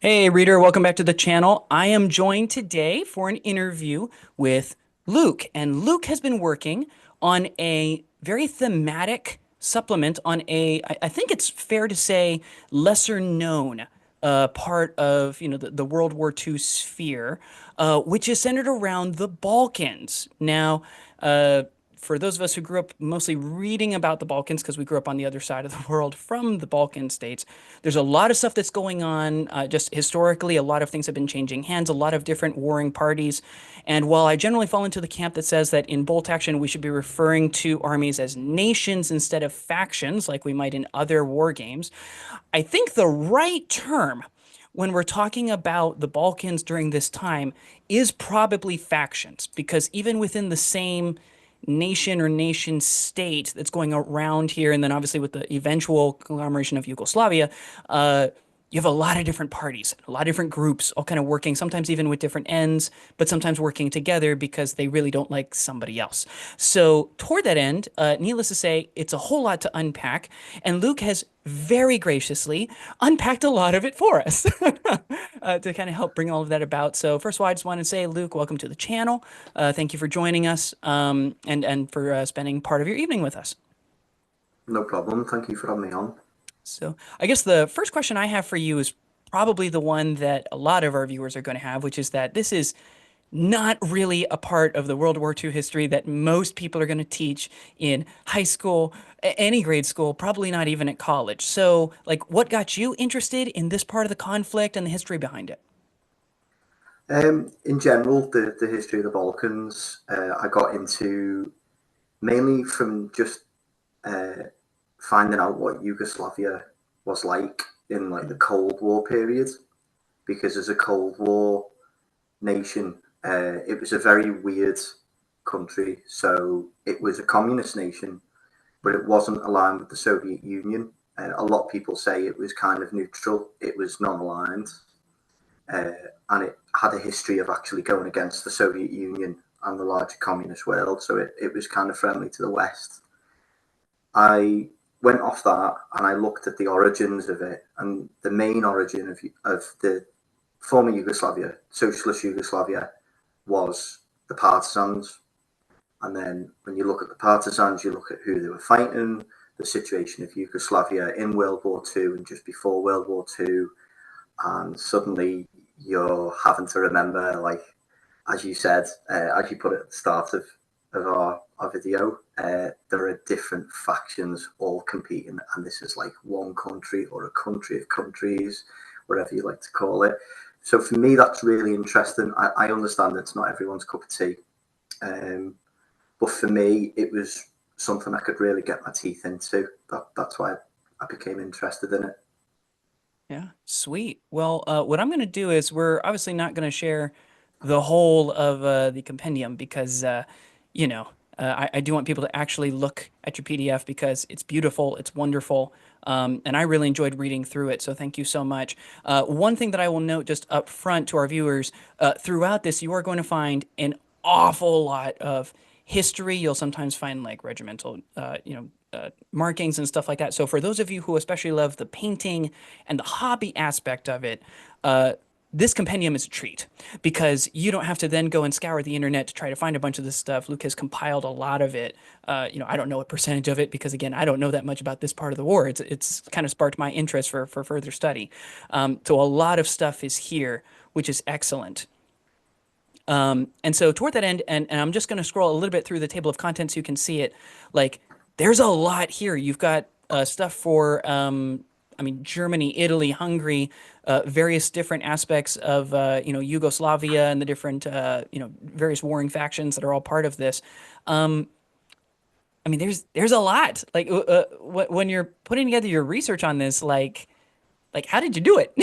Hey, reader, welcome back to the channel. I am joined today for an interview with Luke, and Luke has been working on a very thematic supplement on I think it's fair to say, lesser known part of the World War II sphere, which is centered around the Balkans. Now, uh, for those of us who grew up mostly reading about the Balkans, because we grew up on the other side of the world from the Balkan states, there's a lot of stuff that's going on. Just historically, a lot of things have been changing hands, a lot of different warring parties. And while I generally fall into the camp that says that in bolt action, we should be referring to armies as nations instead of factions, like we might in other war games, I think the right term when we're talking about the Balkans during this time is probably factions, because even within the same nation or nation state that's going around here, and then obviously with the eventual conglomeration of Yugoslavia, you have a lot of different parties, a lot of different groups, all kind of working, sometimes even with different ends, but sometimes working together because they really don't like somebody else. So, toward that end, needless to say, it's a whole lot to unpack, and Luke has very graciously unpacked a lot of it for us to kind of help bring all of that about. So, first of all, I just want to say, Luke, welcome to the channel. Thank you for joining us and for spending part of your evening with us. No problem. Thank you for having me on. So, I guess the first question I have for you is probably the one that a lot of our viewers are going to have, which is that this is not really a part of the World War II history that most people are going to teach in high school, any grade school, probably not even at college. So, like, what got you interested in this part of the conflict and the history behind it? In general, the history of the Balkans, I got into mainly from just uh, finding out what Yugoslavia was like in like the Cold War period, because as a Cold War nation, it was a very weird country. So it was a communist nation, but it wasn't aligned with the Soviet Union. A lot of people say it was kind of neutral. It was non-aligned. uh, and it had a history of actually going against the Soviet Union and the larger communist world. So it was kind of friendly to the West. I went off that and I looked at the origins of it, and the main origin of the former Yugoslavia, socialist Yugoslavia, was the partisans. And then when you look at the partisans, you look at who they were fighting, the situation of Yugoslavia in World War II and just before World War II, and suddenly you're having to remember, like as you said, as you put it at the start of our video, there are different factions all competing, and this is like one country or a country of countries, whatever you like to call it. So for me, that's really interesting. I understand it's not everyone's cup of tea, um, but for me, it was something I could really get my teeth into. That's why I became interested in it. Yeah, sweet. Well, what I'm going to do is we're obviously not going to share the whole of the compendium because, you know, I do want people to actually look at your PDF because it's beautiful, it's wonderful, and I really enjoyed reading through it. So thank you so much. One thing that I will note just up front to our viewers, throughout this, you are going to find an awful lot of history. You'll sometimes find like regimental, markings and stuff like that. So for those of you who especially love the painting and the hobby aspect of it, this compendium is a treat because you don't have to then go and scour the internet to try to find a bunch of this stuff. Luke has compiled a lot of it. I don't know what percentage of it because again, I don't know that much about this part of the war. It's kind of sparked my interest for further study. So a lot of stuff is here, which is excellent. And so toward that end, and I'm just going to scroll a little bit through the table of contents so you can see it. Like, there's a lot here. You've got stuff for, I mean, Germany, Italy, Hungary, various different aspects of, Yugoslavia and the different, various warring factions that are all part of this. Um, I mean, there's a lot. Like, when you're putting together your research on this, like how did you do it?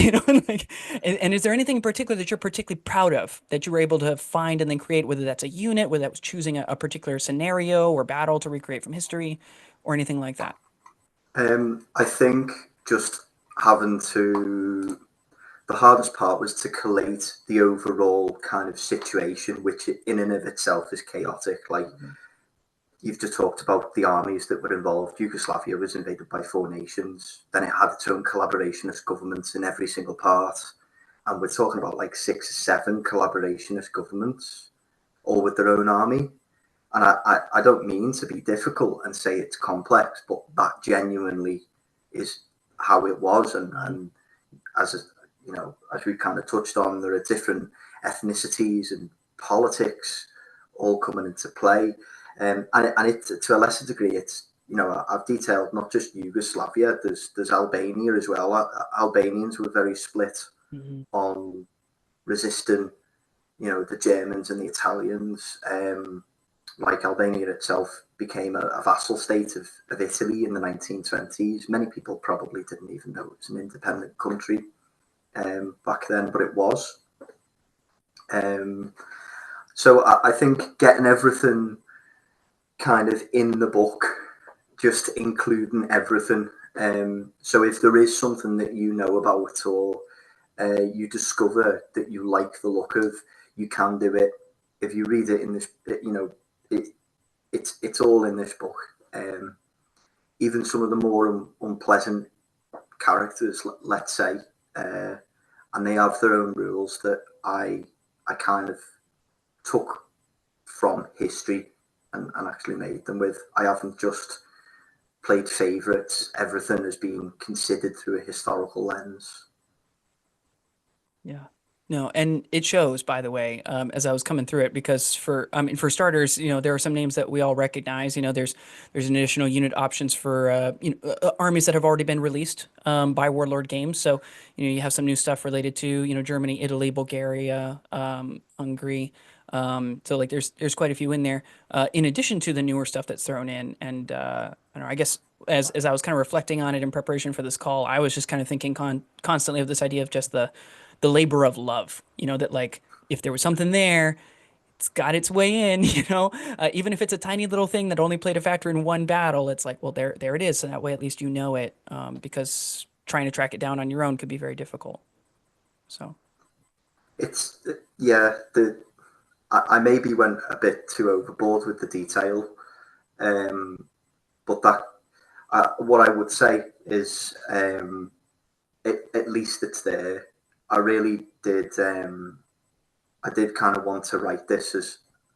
Like, and is there anything in particular that you're particularly proud of that you were able to find and then create, whether that's a unit, whether that was choosing a particular scenario or battle to recreate from history or anything like that? I think just having to the hardest part was to collate the overall kind of situation, which in and of itself is chaotic. Like Mhm. you've just talked about the armies that were involved. Yugoslavia was invaded by four nations. Then it had its own collaborationist governments in every single part. and we're talking about like 6 or 7 collaborationist governments, all with their own army. And I don't mean to be difficult and say it's complex, but that genuinely is how it was. Mhm. And as you know, as we kind of touched on, there are different ethnicities and politics all coming into play. And it, to a lesser degree, it's, you know, I've detailed not just Yugoslavia. There's Albania as well. Albanians were very split Mhm. on resisting, you know, the Germans and the Italians. Like Albania itself became a vassal state of Italy in the 1920s. Many people probably didn't even know it was an independent country back then, but it was. Um, so I think getting everything kind of in the book, just including everything. So if there is something that you know about, or you discover that you like the look of, you can do it. If you read it in this, you know, it, it's all in this book. Um, Even some of the more unpleasant characters, let's say, uh, and they have their own rules that I kind of took from history and actually made them with. I haven't just played favourites. Everything has been considered through a historical lens. Yeah. No, and it shows, by the way, as I was coming through it, because I mean, for starters, there are some names that we all recognize. There's an additional unit options for, armies that have already been released, by Warlord Games. So, you have some new stuff related to, Germany, Italy, Bulgaria, Hungary. So like, there's quite a few in there, in addition to the newer stuff that's thrown in. And, I don't know, I guess as I was kind of reflecting on it in preparation for this call, I was just kind of thinking constantly of this idea of just the labor of love, that like if there was something there, it's got its way in, even if it's a tiny little thing that only played a factor in one battle, it's like, well, there it is. So that way, at least you know it, because trying to track it down on your own could be very difficult. So, It's yeah, I maybe went a bit too overboard with the detail, but that what I would say is at least it's there. I really did. I did kind of want to write this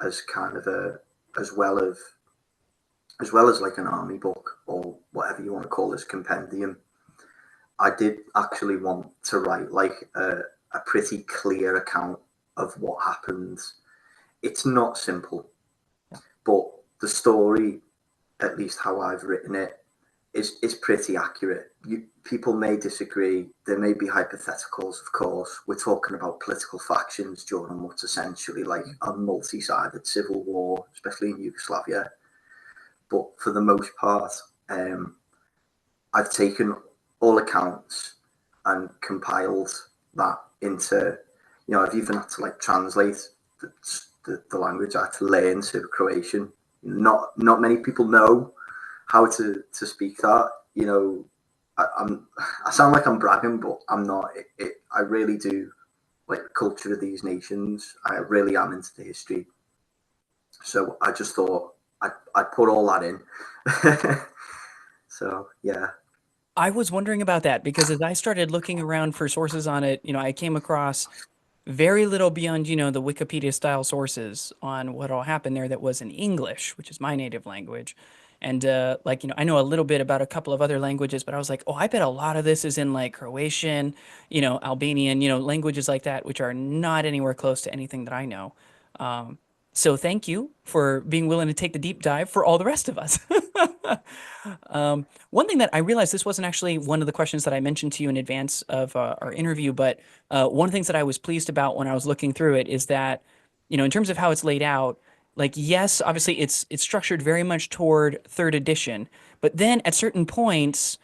as kind of a as well as like an army book or whatever you want to call this compendium. I did actually want to write like a pretty clear account of what happened. It's not simple, but the story, at least how I've written it, is pretty accurate. People may disagree. There may be hypotheticals, of course. We're talking about political factions during what's essentially like a multi-sided civil war, especially in Yugoslavia. But for the most part, um, I've taken all accounts and compiled that into, I've even had to like translate the language. I had to learn to Croatian. Not many people know how to speak that. I sound like I'm bragging, but I'm not. I really do like the culture of these nations. I really am into the history. So I just thought I'd put all that in. So yeah. I was wondering about that because as I started looking around for sources on it, I came across very little beyond, the Wikipedia style sources on what all happened there that was in English, which is my native language. And like, I know a little bit about a couple of other languages, but I was like, oh, I bet a lot of this is in like Croatian, Albanian, languages like that, which are not anywhere close to anything that I know. Um, so thank you for being willing to take the deep dive for all the rest of us. One thing that I realized, this wasn't actually one of the questions that I mentioned to you in advance of our interview, but one of the things that I was pleased about when I was looking through it is that, in terms of how it's laid out, like yes, obviously it's structured very much toward third edition, but then at certain points,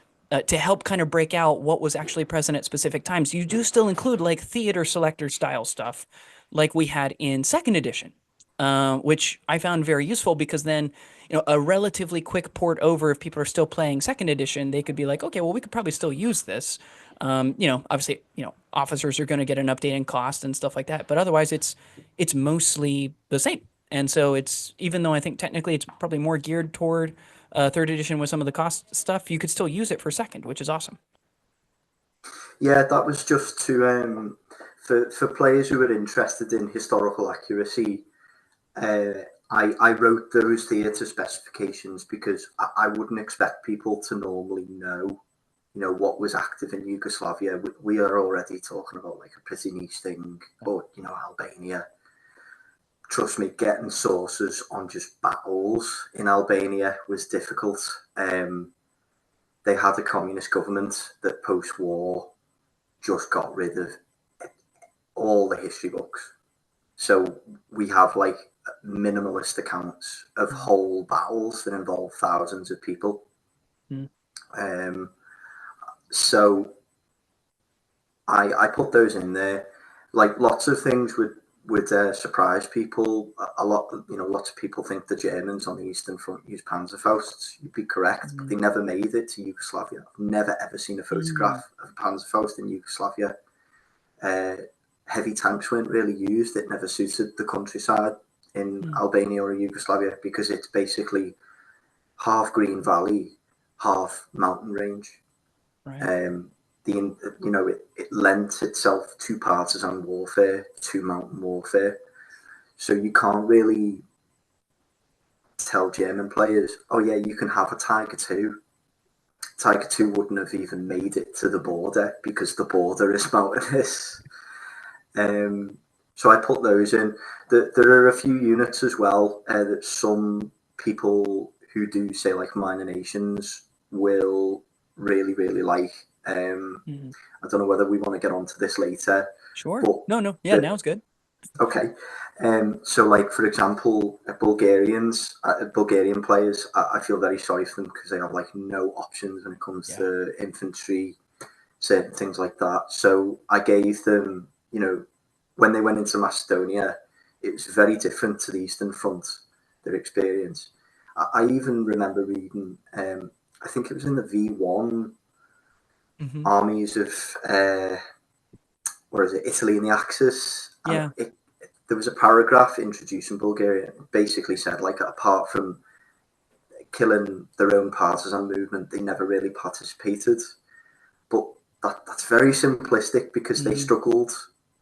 to help kind of break out what was actually present at specific times, you do still include like theater selector style stuff, like we had in second edition, which I found very useful because then, a relatively quick port over, if people are still playing second edition, they could be like, okay, well, we could probably still use this. Obviously, officers are going to get an update in cost and stuff like that, but otherwise, it's mostly the same. And so it's, even though I think technically it's probably more geared toward third edition with some of the cost stuff, you could still use it for second, which is awesome. Yeah, that was just to For players who are interested in historical accuracy, uh, I wrote those theatre specifications because I wouldn't expect people to normally know, what was active in Yugoslavia. We are already talking about like a pretty niche thing, but Albania. Trust me, getting sources on just battles in Albania was difficult. They had a communist government that post-war just got rid of all the history books. So we have like minimalist accounts of Mm. whole battles that involve thousands of people. Mm. Um, so I put those in there. Like lots of things would surprise people. A lot, lots of people think the Germans on the Eastern Front used Panzerfausts. You'd be correct, but Mm. they never made it to Yugoslavia. I've never ever seen a Mm. photograph of a Panzerfaust in Yugoslavia. Uh, Heavy tanks weren't really used. It never suited the countryside in Mm. Albania or Yugoslavia because it's basically half green valley, half mountain range. Right. Um, it lent itself to partisan warfare, to mountain warfare. So you can't really tell German players, oh yeah, you can have a Tiger 2. Tiger 2 wouldn't have even made it to the border because the border is mountainous. Um, so I put those in. There are a few units as well that some people who do say like minor nations will really, really like. Mm. I don't know whether we want to get onto this later, Sure. but No, no. Yeah, the, now it's good. okay. So like for example, Bulgarian players, I feel very sorry for them because they have like no options when it comes Yeah. to infantry, certain things like that. So I gave them, when they went into Macedonia, it was very different to the Eastern Front, their experience. I even remember reading, I think it was in the V1 Hmm. armies of, what is it, Italy and the Axis. And Yeah. there was a paragraph introducing Bulgaria. It basically said, like, apart from killing their own partisan movement, they never really participated. But that's very simplistic because they Hmm. struggled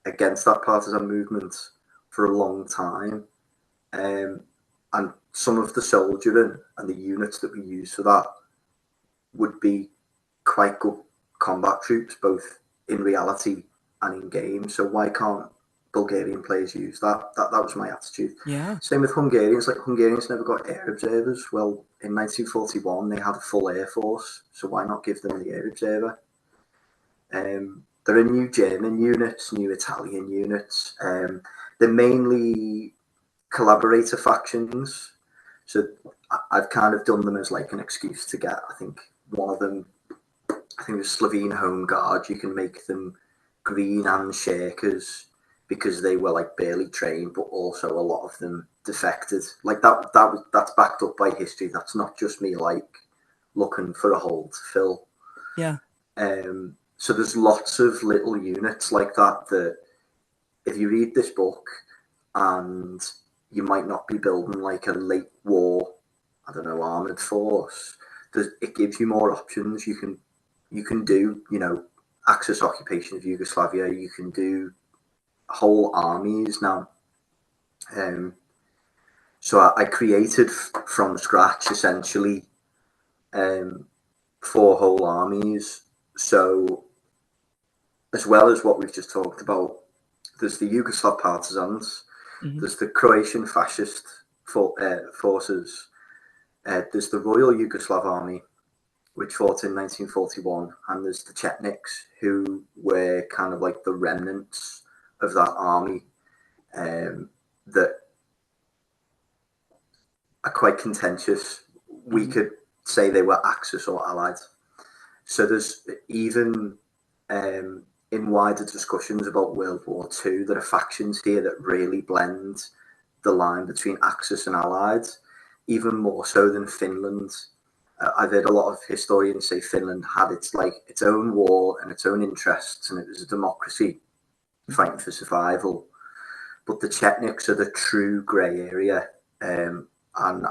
against that partisan movement for a long time. Um, and some of the soldiering and the units that we use for that would be quite good combat troops, both in reality and in game. So why can't Bulgarian players use that? That was my attitude. Yeah. Same with Hungarians. Like Hungarians never got air observers. Well, in 1941 they had a full air force, so why not give them the air observer? There are new German units, new Italian units. They're mainly collaborator factions. So I've kind of done them as like an excuse to get, I think, one of them, I think it was Slovene Home Guard. You can make them green and shakers because they were like barely trained, but also a lot of them defected. Like that's backed up by history. That's not just me like looking for a hole to fill. Yeah. So there's lots of little units like that that if you read this book and you might not be building like a late war, I don't know, armored force, it gives you more options. You can do, Axis occupation of Yugoslavia. You can do whole armies now. Um, so I created from scratch essentially um, 4 whole armies. So as well as what we've just talked about, there's the Yugoslav partisans, Hmm. there's the Croatian fascist forces, there's the Royal Yugoslav Army, which fought in 1941, and there's the Chetniks, who were kind of like the remnants of that army that are quite contentious. We Hmm. could say they were Axis or Allied. So there's even in wider discussions about World War II, there are factions here that really blend the line between Axis and Allied, even more so than Finland. I've heard a lot of historians say Finland had its own war and its own interests, and it was a democracy fighting for survival. But the Chetniks are the true grey area, and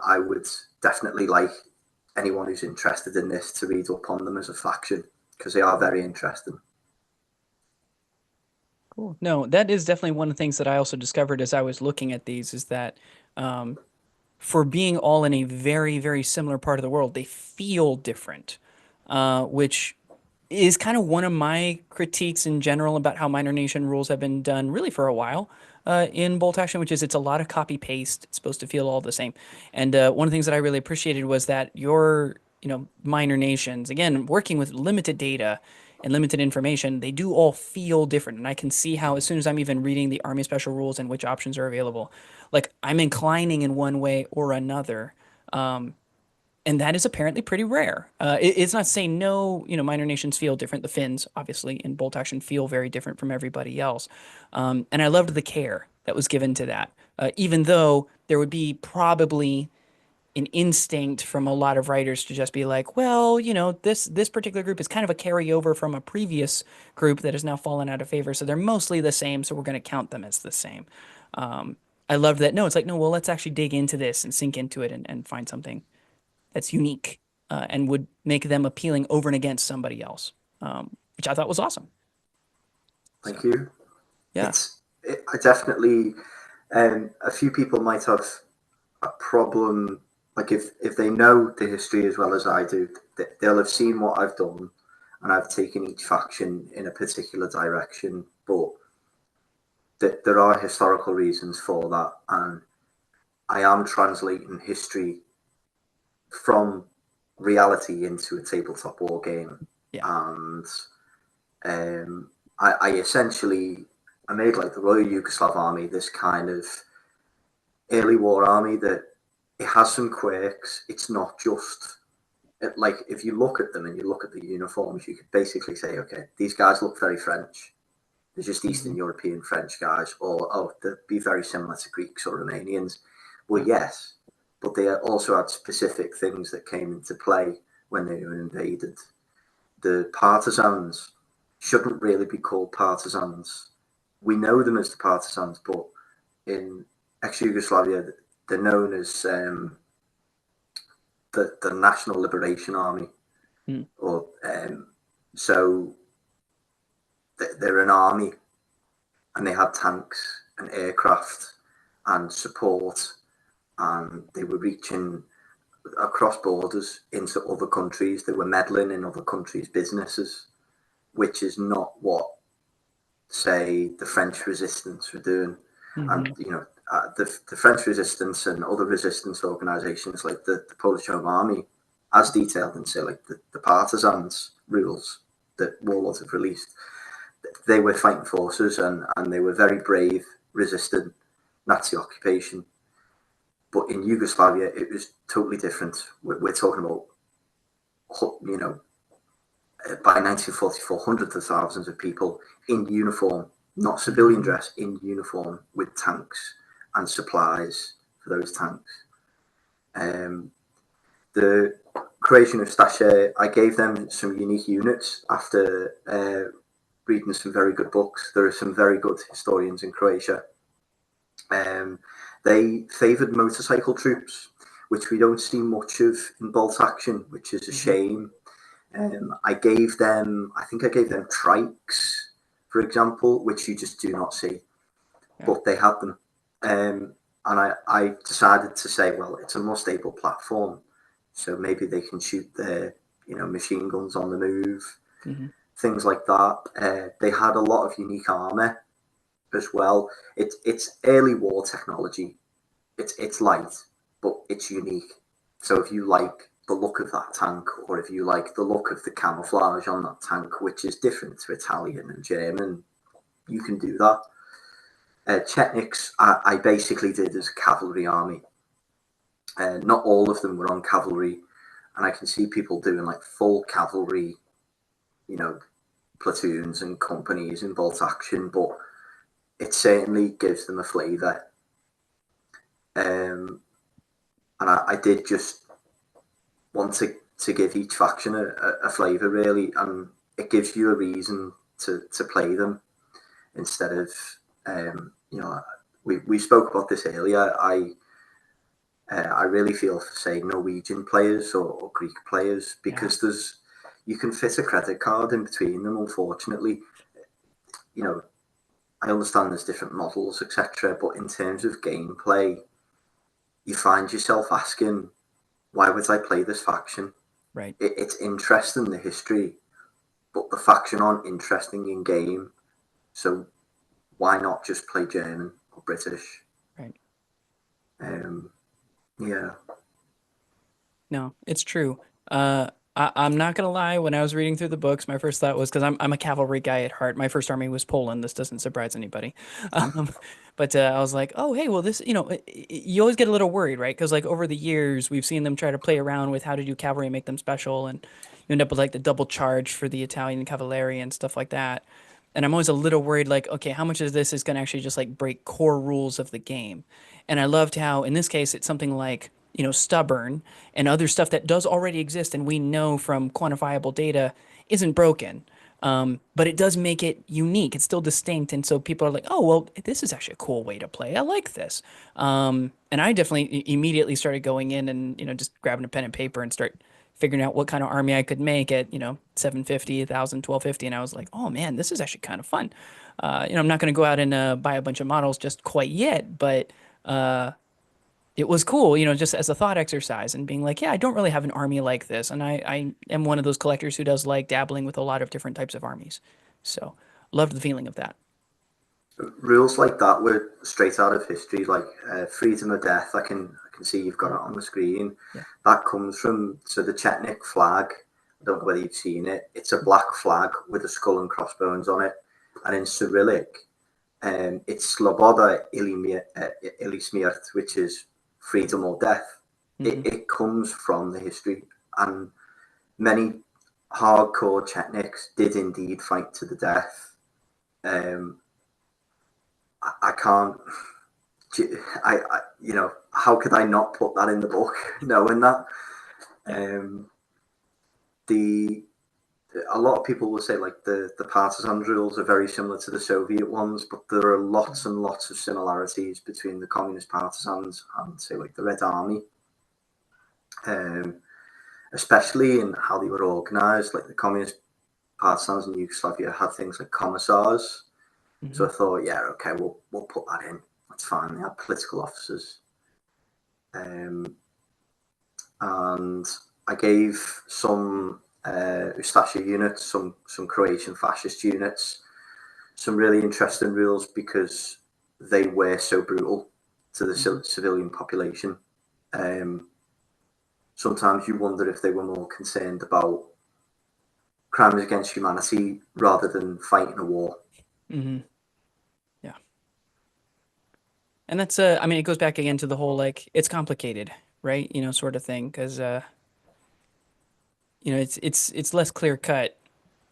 I would definitely like anyone who's interested in this to read up on them as a faction because they are very interesting. Cool. No, that is definitely one of the things that I also discovered as I was looking at these is that um, for being all in a very, very similar part of the world, they feel different, which is kind of one of my critiques in general about how minor nation rules have been done really for a while in bolt action, which is it's a lot of copy paste. It's supposed to feel all the same. And one of the things that I really appreciated was that your, minor nations, again, working with limited data and limited information, they do all feel different. And I can see how as soon as I'm even reading the Army Special Rules and which options are available, like I'm inclining in one way or another. And that is apparently pretty rare. It's not saying no, minor nations feel different. The Finns, obviously, in bolt action feel very different from everybody else. And I loved the care that was given to that, even though there would be probably an instinct from a lot of writers to just be like, well, this particular group is kind of a carryover from a previous group that has now fallen out of favor, so they're mostly the same, so we're going to count them as the same. I loved that. No, it's like, no, well, let's actually dig into this and sink into it and find something that's unique and would make them appealing over and against somebody else, which I thought was awesome. So Thank you. yeah, I definitely, a few people might have a problem, like if they know the history as well as I do, they'll have seen what I've done, and I've taken each faction in a particular direction. But there are historical reasons for that, and I am translating history from reality into a tabletop war game. yeah, And I essentially I made like the Royal Yugoslav Army, this kind of early war army that it has some quirks. It's not just like if you look at them and you look at the uniforms, you could basically say, okay, these guys look very French. They're just hmm Eastern European French guys, or oh, they'd be very similar to Greeks or Romanians. Well, yeah, yes, but they also had specific things that came into play when they were invaded. The partisans shouldn't really be called partisans. We know them as the partisans, but in ex-Yugoslavia, they're known as the National Liberation Army, mm, or so they're an army, and they had tanks and aircraft and support, and they were reaching across borders into other countries. They were meddling in other countries' businesses, which is not what, say, the French resistance were doing. And hmm the French resistance and other resistance organizations like the Polish Home Army, as detailed in, say, like the partisans rules that warlords have released, they were fighting forces, and they were very brave, resisting Nazi occupation. But in Yugoslavia, it was totally different. We're talking about, you know, by 1944, hundreds of thousands of people in uniform, not civilian hmm dress, in uniform with tanks and supplies for those tanks. Um, the creation of Stasha, I gave them some unique units after reading some very good books. There are some very good historians in Croatia. Um, they favoured motorcycle troops, which we don't see much of in bolt action, which is a hmm shame. I think I gave them trikes, for example, which you just do not see, yeah, but they had them. And I decided to say, well, it's a more stable platform, so maybe they can shoot their, machine guns on the move, hmm things like that. They had a lot of unique armor as well. It's early war technology. It's light, but it's unique. So if you like the look of that tank, or if you like the look of the camouflage on that tank, which is different to Italian and German, you can do that. Chetniks, I basically did as a cavalry army. Not all of them were on cavalry, and I can see people doing like full cavalry, you know, platoons and companies in bolt action, but it certainly gives them a flavour. And I did just want to give each faction a flavour, really, and it gives you a reason to play them instead of, we spoke about this earlier. I really feel for, say, Norwegian players or Greek players, yeah, because you can fit a credit card in between them. Unfortunately, you know I understand there's different models, etc. But in terms of gameplay, you find yourself asking, why would I play this faction? Right. It's interesting, the history, but the faction aren't interesting in game. So why not just play German or British? Right. Um, yeah. No, it's true. I'm not gonna lie. When I was reading through the books, my first thought was because I'm a cavalry guy at heart. My first army was Poland. This doesn't surprise anybody. Um, but I was like, oh hey, well this, you always get a little worried, right? Because like over the years, we've seen them try to play around with how to do cavalry and make them special, and you end up with like the double charge for the Italian cavalry and stuff like that. And I'm always a little worried, like, okay, how much of this is gonna actually just like break core rules of the game? And I loved how, in this case, it's something like, stubborn and other stuff that does already exist and we know from quantifiable data isn't broken. But it does make it unique. It's still distinct. And so people are like, oh, well, this is actually a cool way to play. I like this. And I definitely immediately started going in and, just grabbing a pen and paper and start figuring out what kind of army I could make at, 750, 1,000, 1,250. And I was like, oh man, this is actually kind of fun. I'm not going to go out and buy a bunch of models just quite yet, but it was cool, just as a thought exercise and being like, yeah, I don't really have an army like this. And I am one of those collectors who does like dabbling with a lot of different types of armies. So loved the feeling of that. Rules like that were straight out of history, like freedom or death. I can see you've got Mm, it on the screen. yeah. That comes from the Chetnik flag. I don't know whether you've seen it. It's a black flag with a skull and crossbones on it, and in Cyrillic, it's Sloboda ili smrt, which is freedom or death. Hmm. It comes from the history, and many hardcore Chetniks did indeed fight to the death. Um, I can't. How could I not put that in the book, knowing that? Yeah. Um, the a lot of people will say like the partisan rules are very similar to the Soviet ones, but there are lots and lots of similarities between the communist partisans and say like the Red Army, um, especially in how they were organized. Like the communist partisans in Yugoslavia had things like commissars. So Hmm. I thought, yeah, okay, we'll put that in. That's fine. They had political officers. Um, and I gave some Ustasha units, some Croatian fascist units, some really interesting rules because they were so brutal to the Hmm. civilian population. Um, Sometimes you wonder if they were more concerned about crimes against humanity rather than fighting a war. Hmm. Yeah. And that's, I mean, it goes back again to the whole, like, it's complicated, right? Sort of thing. Cause, it's less clear cut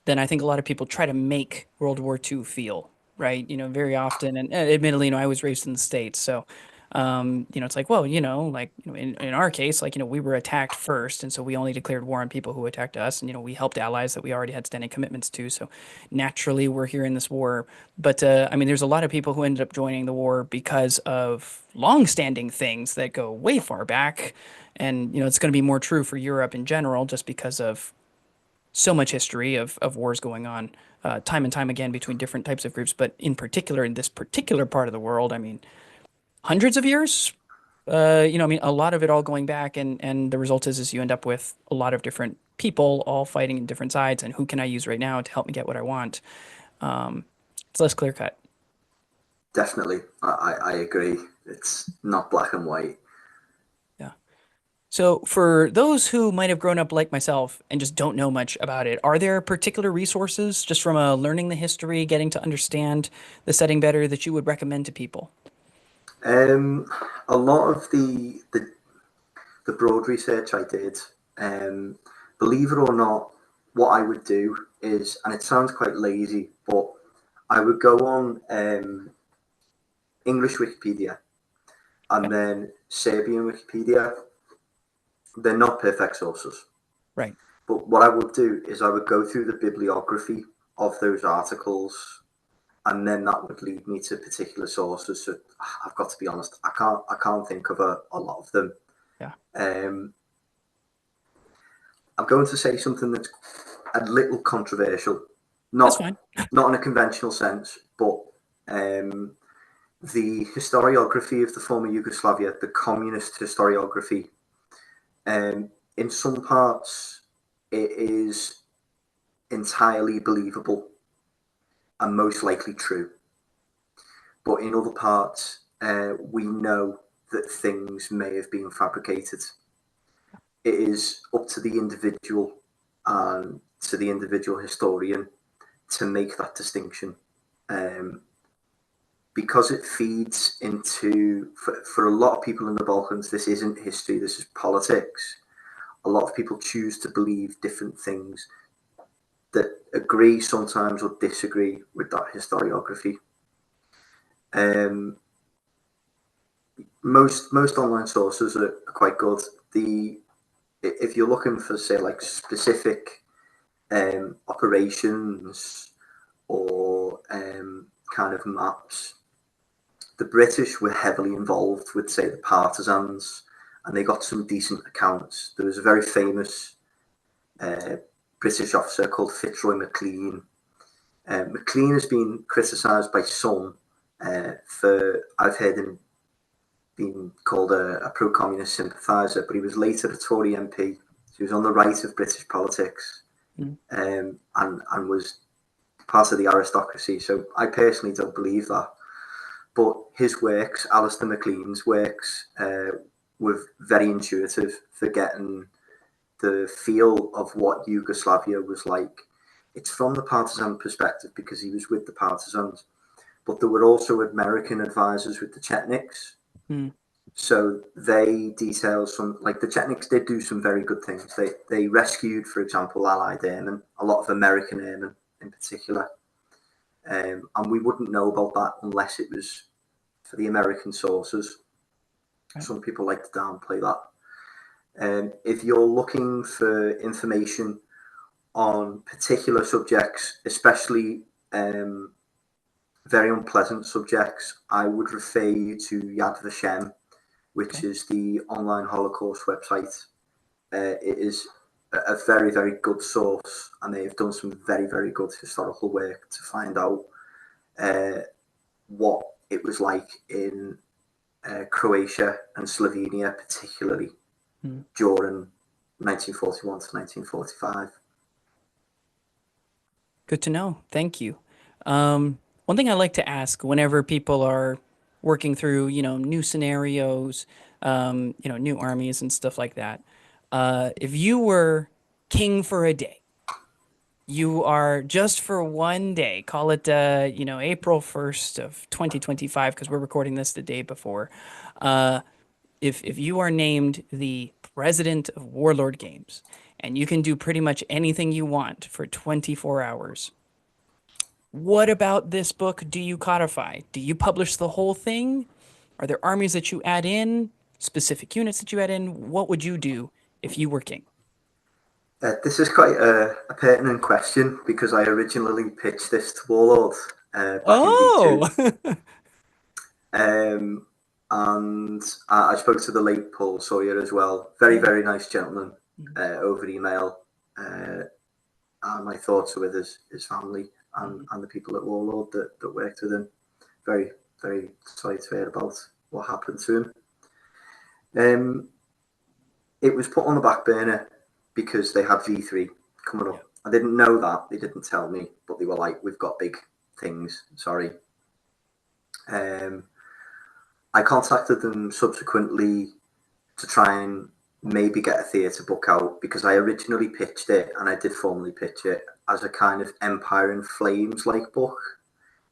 than I think a lot of people try to make World War II feel, right? Very often, and admittedly, I was raised in the States, so it's like, well, like, in our case, like, we were attacked first, and so we only declared war on people who attacked us, and we helped allies that we already had standing commitments to, so naturally, we're here in this war. But I mean, there's a lot of people who ended up joining the war because of long-standing things that go way far back, and it's going to be more true for Europe in general, just because of so much history of wars going on time and time again between different types of groups, but in particular in this particular part of the world, I mean, hundreds of years. I mean, a lot of it all going back, and the result is you end up with a lot of different people all fighting in different sides, and who can I use right now to help me get what I want? Um, it's less clear cut. Definitely, I agree. It's not black and white. Yeah. So, for those who might have grown up like myself and just don't know much about it, are there particular resources just from learning the history, getting to understand the setting better that you would recommend to people? Um, a lot of the broad research I did, um, believe it or not, what I would do is, and it sounds quite lazy, but I would go on English Wikipedia Yeah, and then Serbian Wikipedia. They're not perfect sources, right. but what I would do is I would go through the bibliography of those articles, and then that would lead me to particular sources. So I've got to be honest, I can't think of a lot of them. Yeah, Um, I'm going to say something that's a little controversial, that's not fine. not in a conventional sense, but Um, the historiography of the former Yugoslavia, the communist historiography, in some parts, it is entirely believable and most likely true. But in other parts, we know that things may have been fabricated. It is up to the individual and to the individual historian to make that distinction. Um, because it feeds into, for a lot of people in the Balkans, this isn't history, this is politics. A lot of people choose to believe different things that agree sometimes or disagree with that historiography. Um, most online sources are quite good. The If you're looking for, say, like specific operations or kind of maps, the British were heavily involved with, say, the partisans, and they got some decent accounts. There was a very famous uh, British officer called Fitzroy Maclean. Maclean has been criticised by some for, I've heard him being called a pro-communist sympathiser, but he was later a Tory MP. So he was on the right of British politics, Mm. and was part of the aristocracy. So I personally don't believe that. But his works, Alistair MacLean's works, were very intuitive for getting the feel of what Yugoslavia was like. It's from the partisan perspective because he was with the partisans, but there were also American advisors with the Chetniks. Mm. So they detail some, like the Chetniks did do some very good things. They rescued, for example, Allied airmen, a lot of American airmen in particular. And we wouldn't know about that unless it was for the American sources. Right. Some people like to downplay that. If you're looking for information on particular subjects, especially very unpleasant subjects, I would refer you to Yad Vashem, which Okay. is the online Holocaust website. It is a very, very good source, and they have done some very, very good historical work to find out uh, what it was like in Croatia and Slovenia, particularly Mm. during 1941 to 1945. Good to know. Thank you. One thing I like to ask whenever people are working through, new scenarios, new armies and stuff like that. If you were king for a day, you are just for one day, call it, April 1st of 2025, because we're recording this the day before. Uh, if you are named the president of Warlord Games and you can do pretty much anything you want for 24 hours, what about this book do you codify? Do you publish the whole thing? Are there armies that you add in? Specific units that you add in? What would you do if you were king? This is quite a pertinent question because I originally pitched this to Warlord back in V2. Oh, Um, and I spoke to the late Paul Sawyer as well. Very, yeah. very nice gentleman over email. And my thoughts are with his family Mhm. and the people at Warlord that worked with him. Very, very sorry to hear about what happened to him. Um, it was put on the back burner because they had V3 coming Yeah. up. I didn't know that. They didn't tell me, but they were like, we've got big things. Sorry. Um, I contacted them subsequently to try and maybe get a theatre book out because I originally pitched it and I did formally pitch it as a kind of Empire in Flames like book.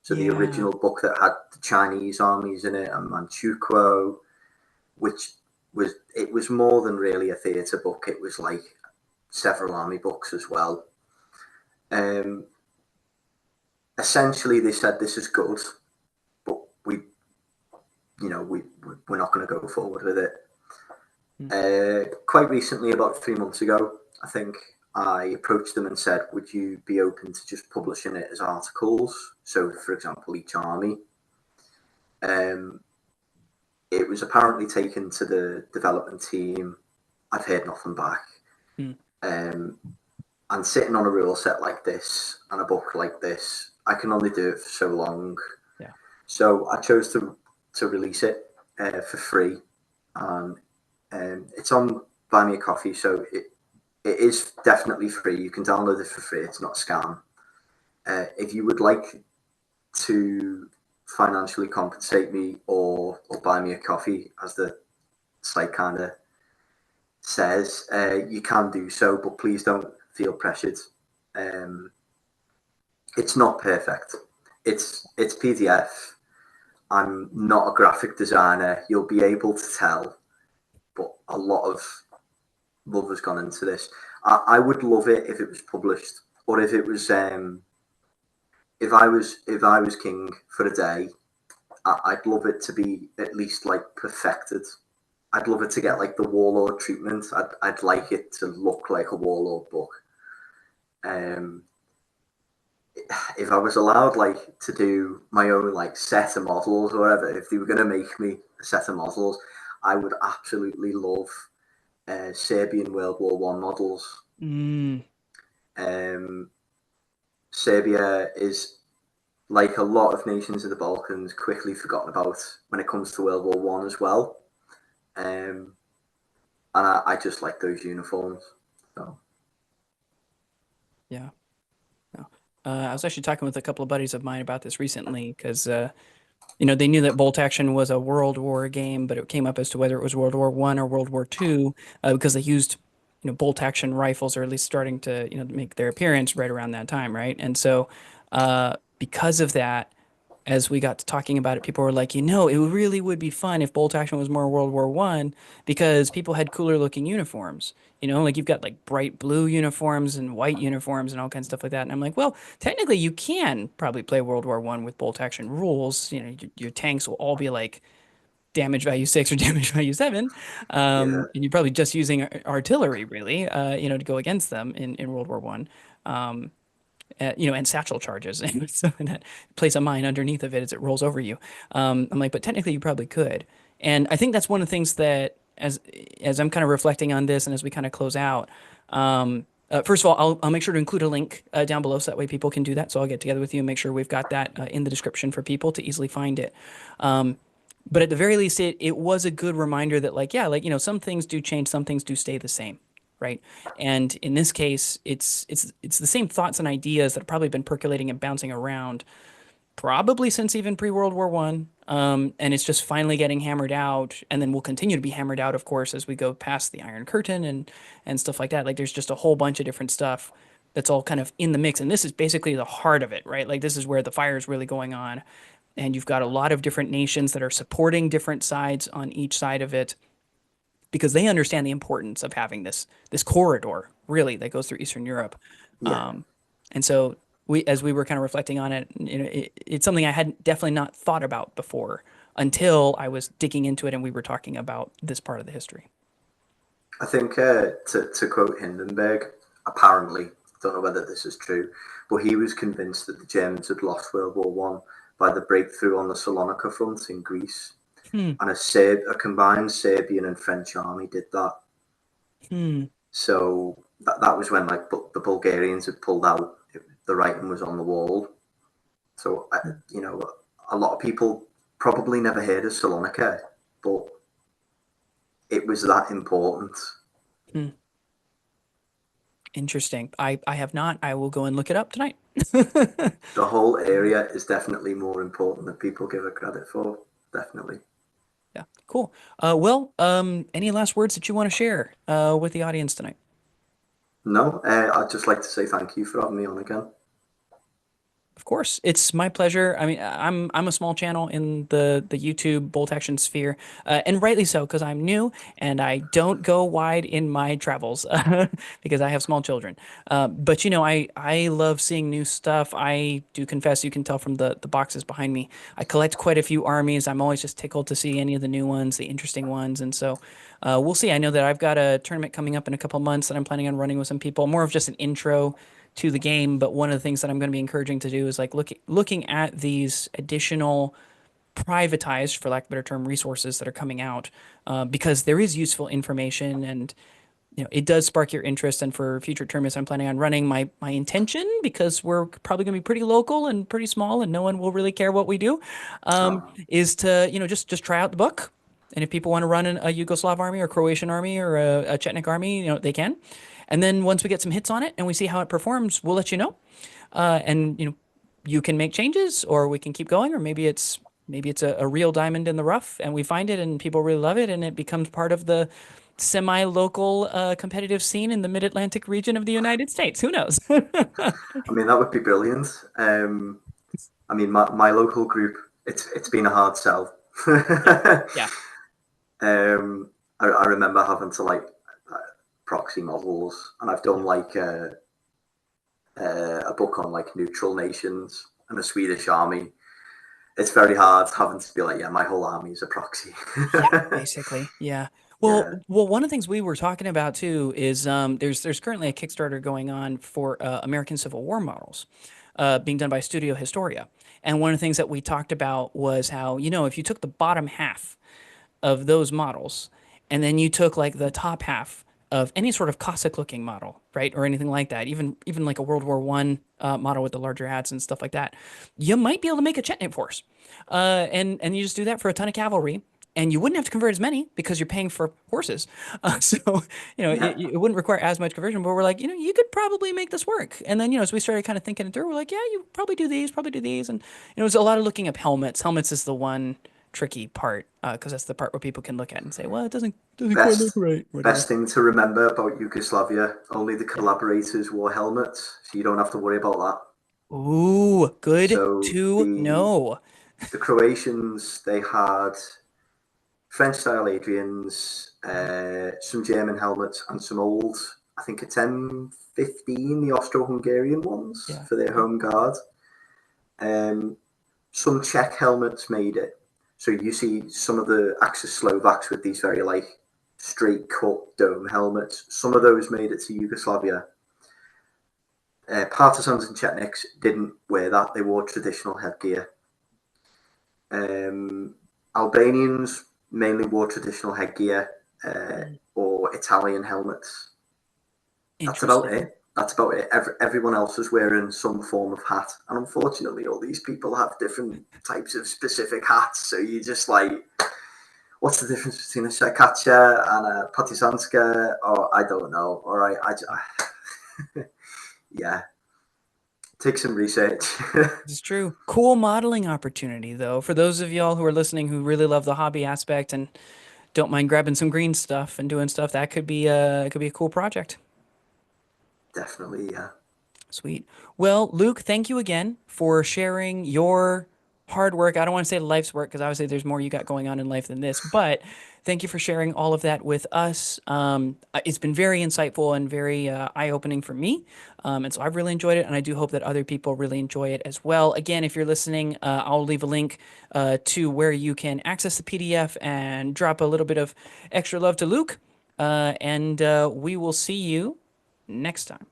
So the Yeah. original book that had the Chinese armies in it and Manchukuo, which was more than really a theatre book. It was like several army books as well. Um, Essentially, they said this is good, but we're not going to go forward with it. Mm. Quite recently, about 3 months ago, I think I approached them and said, "Would you be open to just publishing it as articles?" So, for example, each army. Um, it was apparently taken to the development team. I've heard nothing back. Mm. Um, and sitting on a rule set like this and a book like this, I can only do it for so long. Yeah. So I chose to release it for free, and it's on Buy Me a Coffee, so it is definitely free. You can download it for free. It's not a scam. If you would like to financially compensate me or buy me a coffee, as the site kind of says, you can do so, but please don't feel pressured. Um, it's not perfect. It's PDF. I'm not a graphic designer. You'll be able to tell, but a lot of love has gone into this. I would love it if it was published, or if it was if I was king for a day. I'd love it to be at least like perfected. I'd love it to get like the warlord treatment. I'd like it to look like a warlord book. Um, if I was allowed like to do my own like set of models or whatever, if they were going to make me a set of models, I would absolutely love Serbian World War One models. Mm, Um, Serbia is, like a lot of nations in the Balkans, quickly forgotten about when it comes to World War One as well. Um, and I just like those uniforms. So yeah. No. I was actually talking with a couple of buddies of mine about this recently because they knew that bolt action was a World War game, but it came up as to whether it was World War One or World War Two, because they used, bolt action rifles, or at least starting to, make their appearance right around that time, right? And so, because of that, as we got to talking about it, people were like, it really would be fun if bolt action was more World War One because people had cooler looking uniforms. Like you've got like bright blue uniforms and white uniforms and all kinds of stuff like that. And I'm like, well, technically you can probably play World War One with bolt action rules. Your tanks will all be like damage value 6 or damage value 7. yeah, And you're probably just using artillery really, to go against them in World War One. Um, and satchel charges and stuff like that. Place a mine underneath of it as it rolls over you. I'm like, but technically you probably could. And I think that's one of the things that as I'm kind of reflecting on this and as we kind of close out, first of all, I'll make sure to include a link down below so that way people can do that. So I'll get together with you and make sure we've got that in the description for people to easily find it. Um, but at the very least, it was a good reminder that like, yeah, like, some things do change, some things do stay the same, right? And in this case, it's the same thoughts and ideas that have probably been percolating and bouncing around probably since even pre-World War One. And it's just finally getting hammered out, and then will continue to be hammered out, of course, as we go past the Iron Curtain and stuff like that. Like there's just a whole bunch of different stuff that's all kind of in the mix, and this is basically the heart of it, right? Like this is where the fire is really going on, and you've got a lot of different nations that are supporting different sides on each side of it because they understand the importance of having this corridor really that goes through Eastern Europe. yeah. Um, and so as we were kind of reflecting on it, it's something I had definitely not thought about before until I was digging into it and we were talking about this part of the history. I think to quote Hindenburg, apparently, don't know whether this is true, but he was convinced that the Germans had lost World War One by the breakthrough on the Salonika front in Greece, Hmm. and a combined Serbian and French army did that. Hmm. So that was when like the Bulgarians had pulled out. The writing was on the wall. So you know, a lot of people probably never heard of Salonika, but it was that important. Hmm. Interesting. I have not. I will go and look it up tonight. The whole area is definitely more important than people give it credit for. Definitely. Yeah, cool. Well, any last words that you want to share with the audience tonight? No, I'd just like to say thank you for having me on again. Of course, it's my pleasure. I mean, I'm a small channel in the YouTube bolt action sphere, and rightly so because I'm new and I don't go wide in my travels because I have small children. But I love seeing new stuff. I do confess, you can tell from the boxes behind me. I collect quite a few armies. I'm always just tickled to see any of the new ones, the interesting ones, and so we'll see. I know that I've got a tournament coming up in a couple months that I'm planning on running with some people. More of just an intro to the game. But one of the things that I'm going to be encouraging to do is like looking at these additional privatized, for lack of a better term, resources that are coming out because there is useful information and it does spark your interest. And for future tournaments, I'm planning on running my intention, because we're probably going to be pretty local and pretty small, and no one will really care what we do, Oh, is to just try out the book. And if people want to run a Yugoslav army or Croatian army or a Chetnik army, they can. And then once we get some hits on it and we see how it performs, we'll let you know. And you can make changes, or we can keep going, or maybe it's a real diamond in the rough, and we find it and people really love it, and it becomes part of the semi-local competitive scene in the Mid-Atlantic region of the United States. Who knows? I mean, that would be brilliant. I mean, my local group, it's been a hard sell. Yeah. Yeah. I remember having to like proxy models, and I've done Yeah. like a book on like neutral nations and the Swedish army. It's very hard having to be like, yeah, my whole army is a proxy. Yeah, basically. Yeah. Well, Yeah, one of the things we were talking about too is there's currently a Kickstarter going on for American Civil War models, being done by Studio Historia. And one of the things that we talked about was how, if you took the bottom half of those models, and then you took like the top half of any sort of Cossack looking model, right, or anything like that, even like a World War I model with the larger hats and stuff like that, you might be able to make a Chetnik force, and you just do that for a ton of cavalry. And you wouldn't have to convert as many because you're paying for horses. So, yeah. it wouldn't require as much conversion, but we're like, you could probably make this work. And then, as we started kind of thinking it through, we're like, yeah, you probably do these, probably do these. And, it was a lot of looking up helmets. Helmets is the one tricky part, because that's the part where people can look at and say, well, it doesn't quite look Best right, whatever. best thing to remember about Yugoslavia: only the Yeah. collaborators wore helmets, so you don't have to worry about that. Ooh, good So to know. the Croatians, they had French style Adrians, some German helmets, and some old, I think it's M15, the Austro-Hungarian ones Yeah. for their Yeah. home guard. Um, some Czech helmets made it. So you see some of the Axis Slovaks with these very like straight cut dome helmets. Some of those made it to Yugoslavia. Partisans and Chetniks didn't wear that; they wore traditional headgear. Um, Albanians mainly wore traditional headgear Mm, or Italian helmets. That's about interesting. it. That's about it. Everyone else is wearing some form of hat, and unfortunately, all these people have different types of specific hats. So you just like, what's the difference between a Shakacha and a Patisanska? Or I don't know. All right, yeah, take some research. This is true. Cool modeling opportunity, though, for those of y'all who are listening who really love the hobby aspect and don't mind grabbing some green stuff and doing stuff. That could be a cool project. Definitely, yeah. Sweet. Well, Luke, thank you again for sharing your hard work. I don't want to say life's work, because obviously there's more you got going on in life than this, but thank you for sharing all of that with us. It's been very insightful and very eye-opening for me. And so I've really enjoyed it, and I do hope that other people really enjoy it as well. Again, if you're listening, I'll leave a link to where you can access the PDF and drop a little bit of extra love to Luke. And we will see you next time.